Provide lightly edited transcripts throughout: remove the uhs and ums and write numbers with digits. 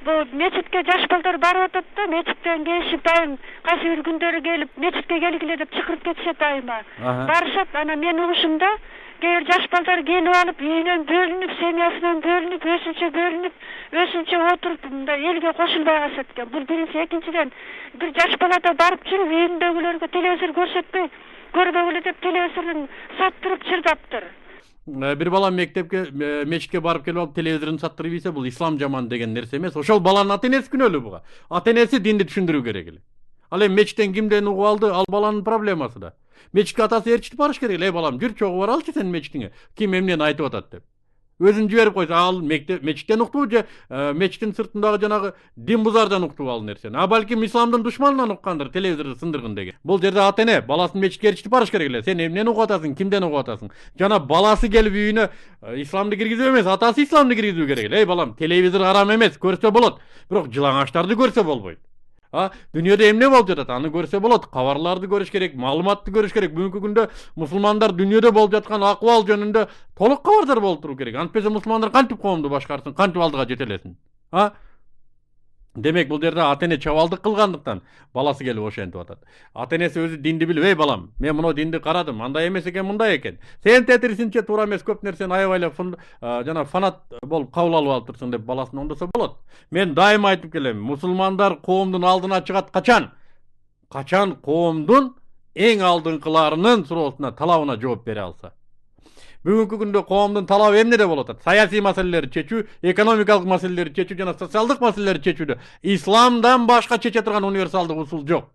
Bu mecitke жаш балдар барып атат да, мечиттен келишип дайым кайсы бир күндөрү келип, мечитке келгиле деп чакырып кетишет айыма. Барышат, ана мен угушумда кээ бир жаш балдар келип алып, үйүнөн бөлүнүп, семьясынан бөлүнүп, өзүнчө отуруп, мындай элге кошулбай калышат экен. Бул биринчи, экинчиден бир жаш бала да барып жүрүп, үйүндөгүлөргө телевизор көрсөтпөй, көрбөгүлө деп телевизорун саттырып чырдаптыр. Bir bala mecitke barıp kelip alıp televizorunu sattırıp ise bu İslam jaman degen nerse emes. Oşol balanın atenesi günölü buga. Atenesi dindi düşündürүү керек эле. Ал эми мечиттен кимден угуп алды? Ал баланын проблемасы да. Мечитке атасы ээрчитип барыш керек эле. Эй балам, жүр чогуу баралычы сен мечитиңе. Ким эмнени айтып атат деп. Өзүн жиберип койсо, ал мечиттен уктубу же мечиттин сыртындагы жанагы дин бузардан уктуп ал нерсени. А балким исламдын душманынан уккандыр, телевизорду сындыргын деген. Бул жерде ата эне баласын мечитке ээрчитип барыш керек эле. Сен эмнени угуп атасың, кимден угуп атасың? Жана баласы келип үйүнө исламды киргизүү эмес, атасы исламды киргизүү керек эле. Эй балам, телевизор арам эмес, көрсө болот. Бирок жылаңачтарды көрсө болбойт. Дүйнөдө эмне болуп жатат? Аны көрсө болот. Кабарларды көрүш керек, маалыматты көрүш керек. Бүгүнкү күндө мусулмандар дүйнөдө болуп жаткан акыбал жөнүндө толук кабардар болуп туруу керек. Антпесе мусулмандар кантип коомду башкарсын, кантип алдыга жете элесин? Демек бул жерде ата эне чабалдык кылгандыктан баласы келип ошентип атат. Ата энеси өзү динди билип, эй балам, мен мына динди карадым, андай эмес экен, мындай экен. Сен тетирисинче туура эмес көп нерсени аябай эле жана фанат болуп кабыл алып алыптырсың деп баласын оңдосо болот. Мен дайыма айтып келем, мусулмандар коомдун алдына чыгат качан? Качан коомдун эң алдыңкыларынын суроосуна, талабына жооп бере алса. Бүгүнкү күндө коомдун талабы эмнеде болуп атат? Саясий маселелерди чечүү, экономикалык маселелерди чечүү жана социалдык маселелерди чечүүдө исламдан башка чече турган универсалдык усул жок.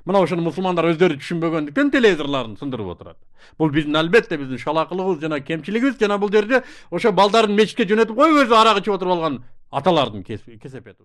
Мына ошону мусулмандар өздөрү түшүнбөгөндүктөн телевизорлорун сындырып отурат. Бул биздин албетте биздин шалакылыгыбыз жана кемчилигибиз, жана бул жерде ошо балдарын мечитке жөнөтүп коюп өзү арак ичип отуруп алган аталардын кесепети.